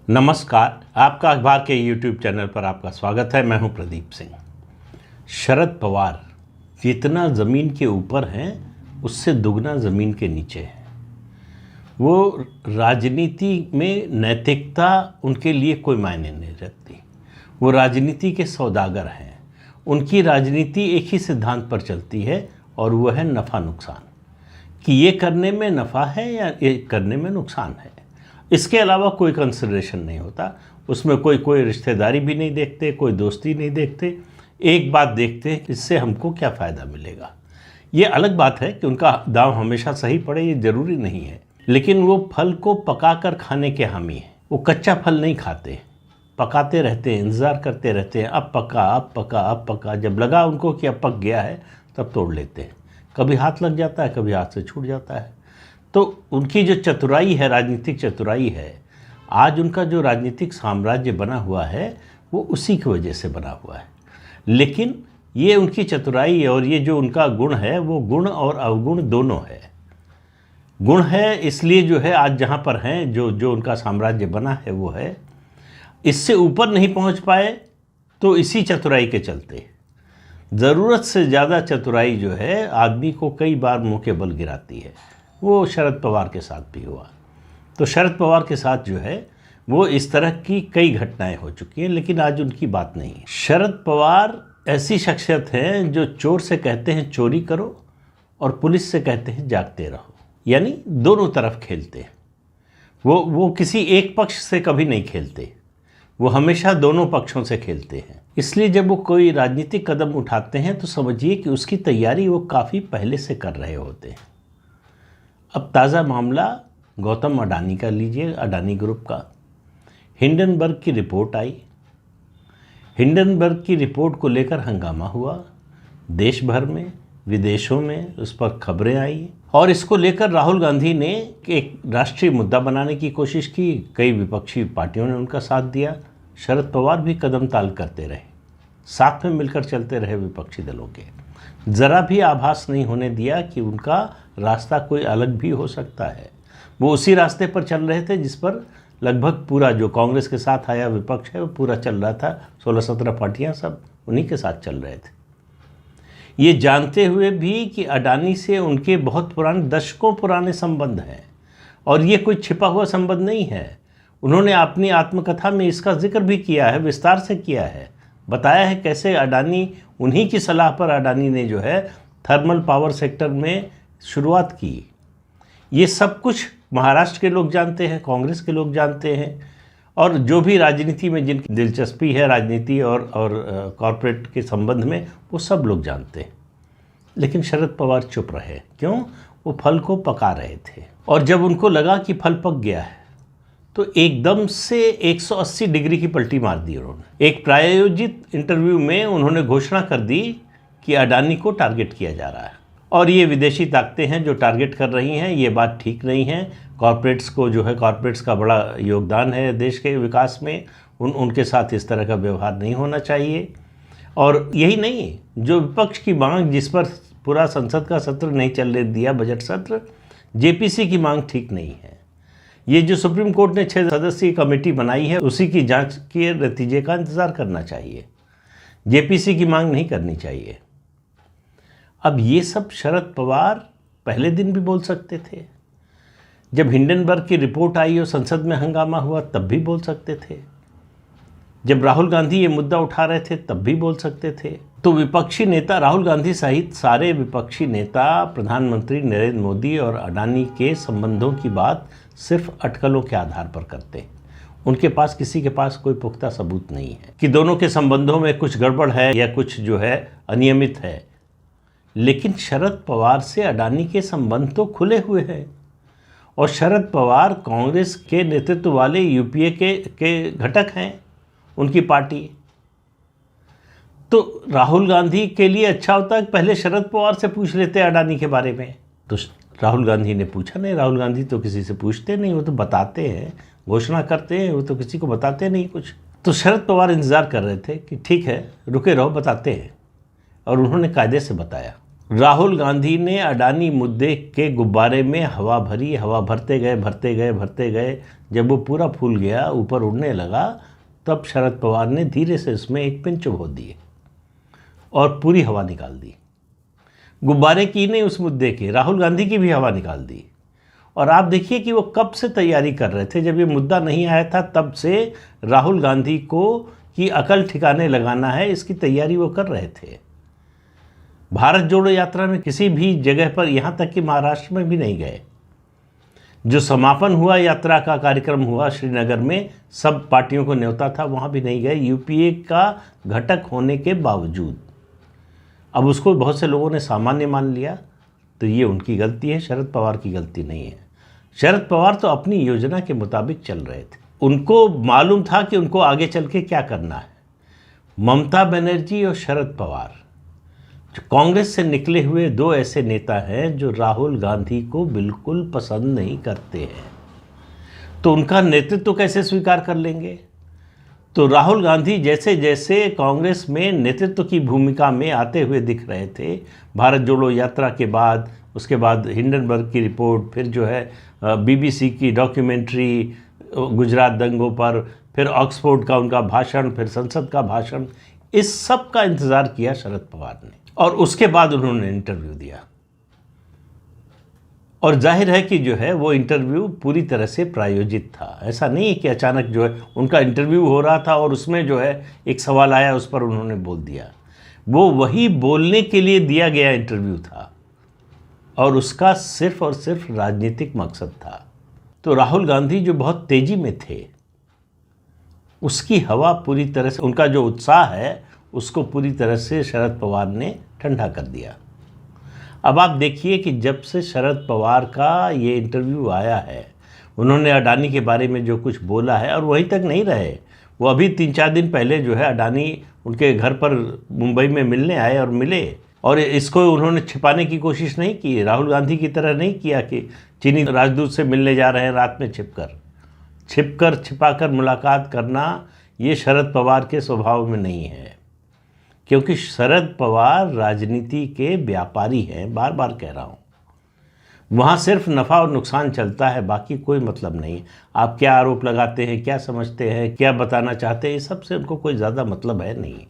नमस्कार, आपका अखबार के YouTube चैनल पर आपका स्वागत है। मैं हूं प्रदीप सिंह। शरद पवार जितना ज़मीन के ऊपर हैं उससे दुगना ज़मीन के नीचे है। वो राजनीति में नैतिकता उनके लिए कोई मायने नहीं रखती। वो राजनीति के सौदागर हैं। उनकी राजनीति एक ही सिद्धांत पर चलती है और वह है नफ़ा नुकसान, कि ये करने में नफ़ा है या ये करने में नुकसान है। इसके अलावा कोई कंसिडरेशन नहीं होता। उसमें कोई रिश्तेदारी भी नहीं देखते, कोई दोस्ती नहीं देखते। एक बात देखते हैं, इससे हमको क्या फ़ायदा मिलेगा। ये अलग बात है कि उनका दांव हमेशा सही पड़े, ये ज़रूरी नहीं है, लेकिन वो फल को पकाकर खाने के हामी हैं। वो कच्चा फल नहीं खाते, पकाते रहते हैं, इंतज़ार करते रहते हैं, अब पका अब पका अब पका। जब लगा उनको कि अब पक गया है तब तोड़ लेते हैं। कभी हाथ लग जाता है, कभी हाथ से छूट जाता है। तो उनकी जो चतुराई है, राजनीतिक चतुराई है, आज उनका जो राजनीतिक साम्राज्य बना हुआ है वो उसी की वजह से बना हुआ है। लेकिन ये उनकी चतुराई और ये जो उनका गुण है वो गुण और अवगुण दोनों है। गुण है इसलिए जो है आज जहाँ पर हैं, जो उनका साम्राज्य बना है वो है। इससे ऊपर नहीं पहुँच पाए तो इसी चतुराई के चलते ज़रूरत से ज़्यादा चतुराई जो है आदमी को कई बार मुँह के बल गिराती है। वो शरद पवार के साथ भी हुआ। तो शरद पवार के साथ जो है वो इस तरह की कई घटनाएं हो चुकी हैं, लेकिन आज उनकी बात नहीं है। शरद पवार ऐसी शख्सियत हैं जो चोर से कहते हैं चोरी करो और पुलिस से कहते हैं जागते रहो, यानी दोनों तरफ खेलते हैं। वो किसी एक पक्ष से कभी नहीं खेलते, वो हमेशा दोनों पक्षों से खेलते हैं। इसलिए जब वो कोई राजनीतिक कदम उठाते हैं तो समझिए कि उसकी तैयारी वो काफ़ी पहले से कर रहे होते हैं। अब ताज़ा मामला गौतम अडानी का लीजिए, अडानी ग्रुप का। हिंडनबर्ग की रिपोर्ट आई। हिंडनबर्ग की रिपोर्ट को लेकर हंगामा हुआ, देश भर में विदेशों में उस पर खबरें आई और इसको लेकर राहुल गांधी ने एक राष्ट्रीय मुद्दा बनाने की कोशिश की। कई विपक्षी पार्टियों ने उनका साथ दिया। शरद पवार भी कदम ताल करते रहे, साथ में मिलकर चलते रहे विपक्षी दलों के। ज़रा भी आभास नहीं होने दिया कि उनका रास्ता कोई अलग भी हो सकता है। वो उसी रास्ते पर चल रहे थे जिस पर लगभग पूरा जो कांग्रेस के साथ आया विपक्ष है वो पूरा चल रहा था। 16-17 पार्टियां सब उन्हीं के साथ चल रहे थे, ये जानते हुए भी कि अडानी से उनके बहुत पुराने, दशकों पुराने संबंध हैं और ये कोई छिपा हुआ संबंध नहीं है। उन्होंने अपनी आत्मकथा में इसका जिक्र भी किया है, विस्तार से किया है, बताया है कैसे अडानी, उन्हीं की सलाह पर अडानी ने जो है थर्मल पावर सेक्टर में शुरुआत की। ये सब कुछ महाराष्ट्र के लोग जानते हैं, कांग्रेस के लोग जानते हैं और जो भी राजनीति में जिनकी दिलचस्पी है, राजनीति और कॉरपोरेट के संबंध में, वो सब लोग जानते हैं। लेकिन शरद पवार चुप रहे। क्यों? वो फल को पका रहे थे और जब उनको लगा कि फल पक गया है तो एकदम से 180 डिग्री की पलटी मार दी उन्होंने। एक प्रायोजित इंटरव्यू में उन्होंने घोषणा कर दी कि अडानी को टारगेट किया जा रहा है और ये विदेशी ताकतें हैं जो टारगेट कर रही हैं। ये बात ठीक नहीं है। कॉरपोरेट्स को जो है, कॉरपोरेट्स का बड़ा योगदान है देश के विकास में, उनके साथ इस तरह का व्यवहार नहीं होना चाहिए। और यही नहीं, जो विपक्ष की मांग, जिस पर पूरा संसद का सत्र नहीं चलने दिया, बजट सत्र, जेपीसी की मांग ठीक नहीं है। ये जो सुप्रीम कोर्ट ने 6 सदस्यीय कमेटी बनाई है उसी की जांच के नतीजे का इंतज़ार करना चाहिए, जेपीसी की मांग नहीं करनी चाहिए। अब ये सब शरद पवार पहले दिन भी बोल सकते थे। जब हिंडनबर्ग की रिपोर्ट आई और संसद में हंगामा हुआ तब भी बोल सकते थे। जब राहुल गांधी ये मुद्दा उठा रहे थे तब भी बोल सकते थे। तो विपक्षी नेता, राहुल गांधी सहित सारे विपक्षी नेता, प्रधानमंत्री नरेंद्र मोदी और अडानी के संबंधों की बात सिर्फ अटकलों के आधार पर करते हैं। उनके पास, किसी के पास कोई पुख्ता सबूत नहीं है कि दोनों के संबंधों में कुछ गड़बड़ है या कुछ जो है अनियमित है। लेकिन शरद पवार से अडानी के संबंध तो खुले हुए हैं और शरद पवार कांग्रेस के नेतृत्व वाले यूपीए के घटक हैं, उनकी पार्टी। तो राहुल गांधी के लिए अच्छा होता है कि पहले शरद पवार से पूछ लेते अडानी के बारे में। तो राहुल गांधी ने पूछा नहीं। राहुल गांधी तो किसी से पूछते नहीं, वो तो बताते हैं, घोषणा करते हैं, वो तो किसी को बताते नहीं कुछ। तो शरद पवार इंतज़ार कर रहे थे कि ठीक है, रुके रहो, बताते हैं। और उन्होंने कायदे से बताया। राहुल गांधी ने अडानी मुद्दे के गुब्बारे में हवा भरी, हवा भरते गए भरते गए भरते गए। जब वो पूरा फूल गया, ऊपर उड़ने लगा, तब शरद पवार ने धीरे से इसमें एक पिंच भो दिए और पूरी हवा निकाल दी। गुब्बारे की नहीं, उस मुद्दे के, राहुल गांधी की भी हवा निकाल दी। और आप देखिए कि वो कब से तैयारी कर रहे थे। जब ये मुद्दा नहीं आया था तब से राहुल गांधी को की अकल ठिकाने लगाना है, इसकी तैयारी वो कर रहे थे। भारत जोड़ो यात्रा में किसी भी जगह पर, यहाँ तक कि महाराष्ट्र में भी नहीं गए। जो समापन हुआ, यात्रा का कार्यक्रम हुआ श्रीनगर में, सब पार्टियों को न्योता था, वहाँ भी नहीं गए, यूपीए का घटक होने के बावजूद। अब उसको बहुत से लोगों ने सामान्य मान लिया, तो ये उनकी गलती है, शरद पवार की गलती नहीं है। शरद पवार तो अपनी योजना के मुताबिक चल रहे थे। उनको मालूम था कि उनको आगे चल के क्या करना है। ममता बनर्जी और शरद पवार, जो कांग्रेस से निकले हुए दो ऐसे नेता हैं जो राहुल गांधी को बिल्कुल पसंद नहीं करते हैं, तो उनका नेतृत्व कैसे स्वीकार कर लेंगे। तो राहुल गांधी जैसे जैसे कांग्रेस में नेतृत्व की भूमिका में आते हुए दिख रहे थे, भारत जोड़ो यात्रा के बाद, उसके बाद हिंडनबर्ग की रिपोर्ट, फिर जो है बीबीसी की डॉक्यूमेंट्री गुजरात दंगों पर, फिर ऑक्सफोर्ड का उनका भाषण, फिर संसद का भाषण, इस सब का इंतज़ार किया शरद पवार ने। और उसके बाद उन्होंने इंटरव्यू दिया। और जाहिर है कि जो है वो इंटरव्यू पूरी तरह से प्रायोजित था। ऐसा नहीं है कि अचानक जो है उनका इंटरव्यू हो रहा था और उसमें जो है एक सवाल आया, उस पर उन्होंने बोल दिया। वो वही बोलने के लिए दिया गया इंटरव्यू था और उसका सिर्फ और सिर्फ राजनीतिक मकसद था। तो राहुल गांधी जो बहुत तेज़ी में थे, उसकी हवा पूरी तरह से, उनका जो उत्साह है उसको पूरी तरह से शरद पवार ने ठंडा कर दिया। अब आप देखिए कि जब से शरद पवार का ये इंटरव्यू आया है, उन्होंने अडानी के बारे में जो कुछ बोला है, और वहीं तक नहीं रहे, वो अभी 3-4 दिन पहले जो है अडानी उनके घर पर मुंबई में मिलने आए और मिले। और इसको उन्होंने छिपाने की कोशिश नहीं की, राहुल गांधी की तरह नहीं किया कि चीनी राजदूत से मिलने जा रहे हैं रात में छिपाकर मुलाकात करना, ये शरद पवार के स्वभाव में नहीं है। क्योंकि शरद पवार राजनीति के व्यापारी हैं, बार बार कह रहा हूँ। वहाँ सिर्फ नफ़ा और नुकसान चलता है, बाकी कोई मतलब नहीं। आप क्या आरोप लगाते हैं, क्या समझते हैं, क्या बताना चाहते हैं, इस सब से उनको कोई ज़्यादा मतलब है नहीं।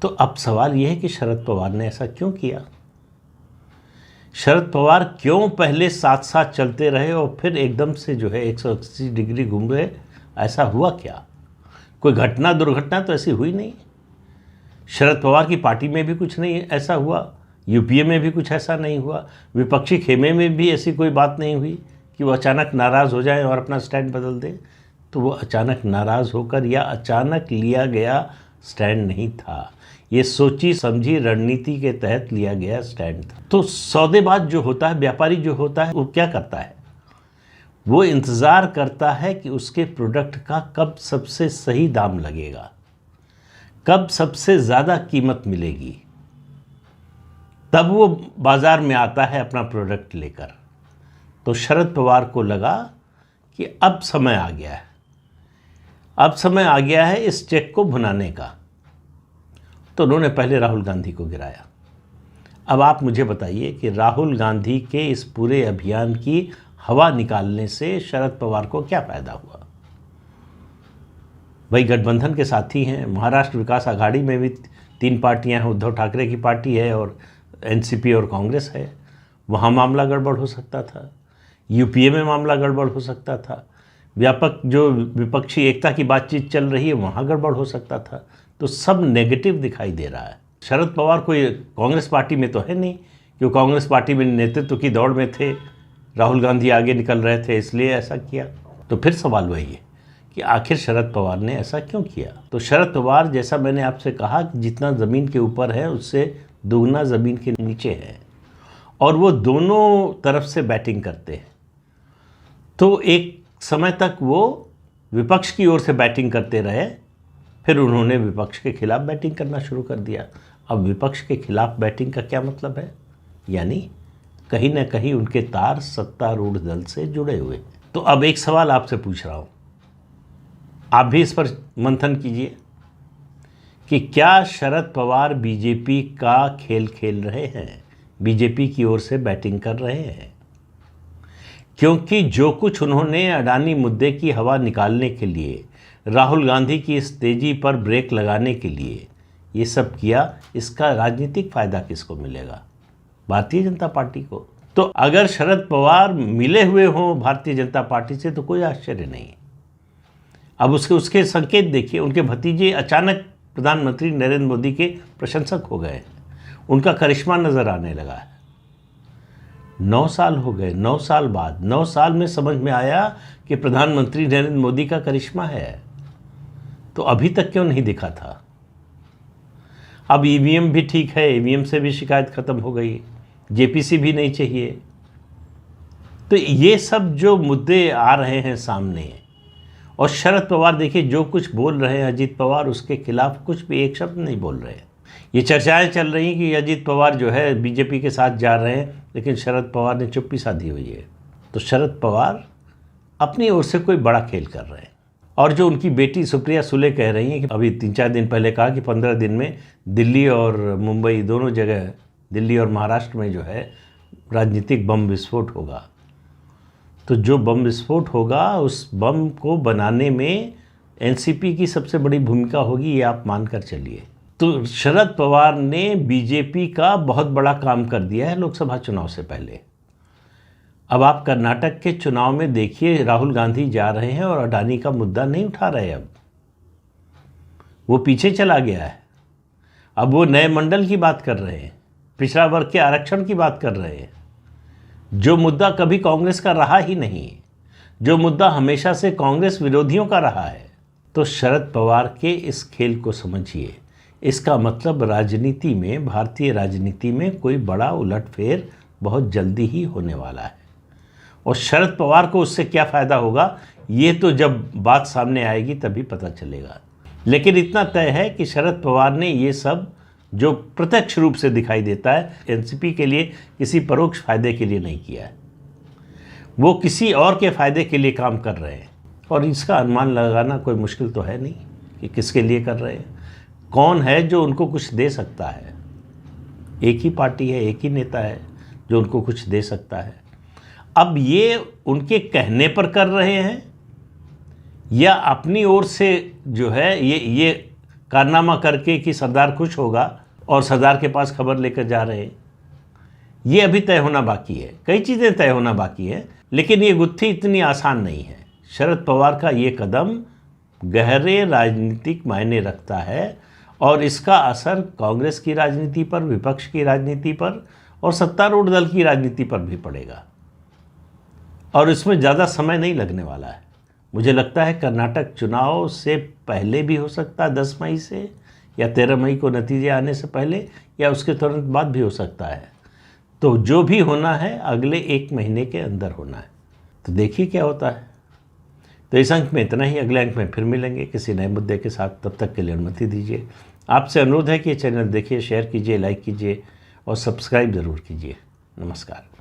तो अब सवाल यह है कि शरद पवार ने ऐसा क्यों किया। शरद पवार क्यों पहले साथ साथ चलते रहे और फिर एकदम से जो है 180 डिग्री घूम गए। ऐसा हुआ क्या? कोई घटना दुर्घटना तो ऐसी हुई नहीं। शरद पवार की पार्टी में भी कुछ नहीं ऐसा हुआ, यूपीए में भी कुछ ऐसा नहीं हुआ, विपक्षी खेमे में भी ऐसी कोई बात नहीं हुई कि वो अचानक नाराज़ हो जाए और अपना स्टैंड बदल दें। तो वो अचानक नाराज़ होकर या अचानक लिया गया स्टैंड नहीं था, ये सोची समझी रणनीति के तहत लिया गया स्टैंड था। तो सौदेबाज जो होता है, व्यापारी जो होता है, वो क्या करता है? वो इंतज़ार करता है कि उसके प्रोडक्ट का कब सबसे सही दाम लगेगा, कब सबसे ज़्यादा कीमत मिलेगी, तब वो बाज़ार में आता है अपना प्रोडक्ट लेकर। तो शरद पवार को लगा कि अब समय आ गया है, अब समय आ गया है इस चेक को भुनाने का। तो उन्होंने पहले राहुल गांधी को गिराया। अब आप मुझे बताइए कि राहुल गांधी के इस पूरे अभियान की हवा निकालने से शरद पवार को क्या फ़ायदा हुआ? भाई गठबंधन के साथी हैं, महाराष्ट्र विकास आघाड़ी में भी 3 पार्टियां हैं, उद्धव ठाकरे की पार्टी है और एनसीपी और कांग्रेस है। वहाँ मामला गड़बड़ हो सकता था, यूपीए में मामला गड़बड़ हो सकता था, व्यापक जो विपक्षी एकता की बातचीत चल रही है वहाँ गड़बड़ हो सकता था। तो सब नेगेटिव दिखाई दे रहा है। शरद पवार कोई कांग्रेस पार्टी में तो है नहीं कि वो कांग्रेस पार्टी में नेतृत्व की दौड़ में थे, राहुल गांधी आगे निकल रहे थे इसलिए ऐसा किया। तो फिर सवाल वही है कि आखिर शरद पवार ने ऐसा क्यों किया। तो शरद पवार, जैसा मैंने आपसे कहा, जितना ज़मीन के ऊपर है उससे दुगना ज़मीन के नीचे है, और वो दोनों तरफ से बैटिंग करते हैं। तो एक समय तक वो विपक्ष की ओर से बैटिंग करते रहे, फिर उन्होंने विपक्ष के खिलाफ बैटिंग करना शुरू कर दिया। अब विपक्ष के खिलाफ बैटिंग का क्या मतलब है? यानी कहीं ना कहीं उनके तार सत्तारूढ़ दल से जुड़े हुए। तो अब एक सवाल आपसे पूछ रहा हूँ, आप भी इस पर मंथन कीजिए कि क्या शरद पवार बीजेपी का खेल खेल रहे हैं, बीजेपी की ओर से बैटिंग कर रहे हैं। क्योंकि जो कुछ उन्होंने अडानी मुद्दे की हवा निकालने के लिए, राहुल गांधी की इस तेजी पर ब्रेक लगाने के लिए ये सब किया, इसका राजनीतिक फ़ायदा किसको मिलेगा? भारतीय जनता पार्टी को। तो अगर शरद पवार मिले हुए हों भारतीय जनता पार्टी से तो कोई आश्चर्य नहीं। अब उसके संकेत देखिए। उनके भतीजे अचानक प्रधानमंत्री नरेंद्र मोदी के प्रशंसक हो गए, उनका करिश्मा नज़र आने लगा है। 9 साल हो गए, 9 साल बाद, 9 साल में समझ में आया कि प्रधानमंत्री नरेंद्र मोदी का करिश्मा है। तो अभी तक क्यों नहीं दिखा था? अब ईवीएम भी ठीक है, ईवीएम से भी शिकायत खत्म हो गई, जेपीसी भी नहीं चाहिए। तो ये सब जो मुद्दे आ रहे हैं सामने, और शरद पवार देखिए जो कुछ बोल रहे हैं, अजीत पवार उसके खिलाफ कुछ भी एक शब्द नहीं बोल रहे हैं। ये चर्चाएं चल रही हैं कि अजीत पवार जो है बीजेपी के साथ जा रहे हैं, लेकिन शरद पवार ने चुप्पी साधी हुई है। तो शरद पवार अपनी ओर से कोई बड़ा खेल कर रहे हैं। और जो उनकी बेटी सुप्रिया सुले कह रही हैं कि अभी 3-4 दिन पहले कहा कि 15 दिन में दिल्ली और मुंबई दोनों जगह, दिल्ली और महाराष्ट्र में जो है राजनीतिक बम विस्फोट होगा। तो जो बम विस्फोट होगा उस बम को बनाने में एनसीपी की सबसे बड़ी भूमिका होगी, ये आप मानकर चलिए। तो शरद पवार ने बीजेपी का बहुत बड़ा काम कर दिया है लोकसभा चुनाव से पहले। अब आप कर्नाटक के चुनाव में देखिए, राहुल गांधी जा रहे हैं और अडानी का मुद्दा नहीं उठा रहे। अब वो पीछे चला गया है। अब वो नए मंडल की बात कर रहे हैं, पिछड़ा वर्ग के आरक्षण की बात कर रहे हैं, जो मुद्दा कभी कांग्रेस का रहा ही नहीं, जो मुद्दा हमेशा से कांग्रेस विरोधियों का रहा है। तो शरद पवार के इस खेल को समझिए। इसका मतलब राजनीति में, भारतीय राजनीति में कोई बड़ा उलटफेर बहुत जल्दी ही होने वाला है। और शरद पवार को उससे क्या फ़ायदा होगा, ये तो जब बात सामने आएगी तभी पता चलेगा। लेकिन इतना तय है कि शरद पवार ने ये सब जो प्रत्यक्ष रूप से दिखाई देता है एनसीपी के लिए किसी परोक्ष फ़ायदे के लिए नहीं किया है, वो किसी और के फ़ायदे के लिए काम कर रहे हैं। और इसका अनुमान लगाना कोई मुश्किल तो है नहीं कि किसके लिए कर रहे हैं, कौन है जो उनको कुछ दे सकता है। एक ही पार्टी है, एक ही नेता है जो उनको कुछ दे सकता है। अब ये उनके कहने पर कर रहे हैं या अपनी ओर से जो है ये कारनामा करके कि सरदार खुश होगा और सरदार के पास खबर लेकर जा रहे हैं, ये अभी तय होना बाकी है। कई चीज़ें तय होना बाकी है, लेकिन ये गुत्थी इतनी आसान नहीं है। शरद पवार का ये कदम गहरे राजनीतिक मायने रखता है और इसका असर कांग्रेस की राजनीति पर, विपक्ष की राजनीति पर और सत्तारूढ़ दल की राजनीति पर भी पड़ेगा। और इसमें ज़्यादा समय नहीं लगने वाला है। मुझे लगता है कर्नाटक चुनाव से पहले भी हो सकता है, 10 मई से या 13 मई को नतीजे आने से पहले, या उसके तुरंत बाद भी हो सकता है। तो जो भी होना है अगले 1 महीने के अंदर होना है। तो देखिए क्या होता है। तो इस अंक में इतना ही। अगले अंक में फिर मिलेंगे किसी नए मुद्दे के साथ। तब तक के लिए अनुमति दीजिए। आपसे अनुरोध है कि ये चैनल देखिए, शेयर कीजिए, लाइक कीजिए और सब्सक्राइब ज़रूर कीजिए। नमस्कार।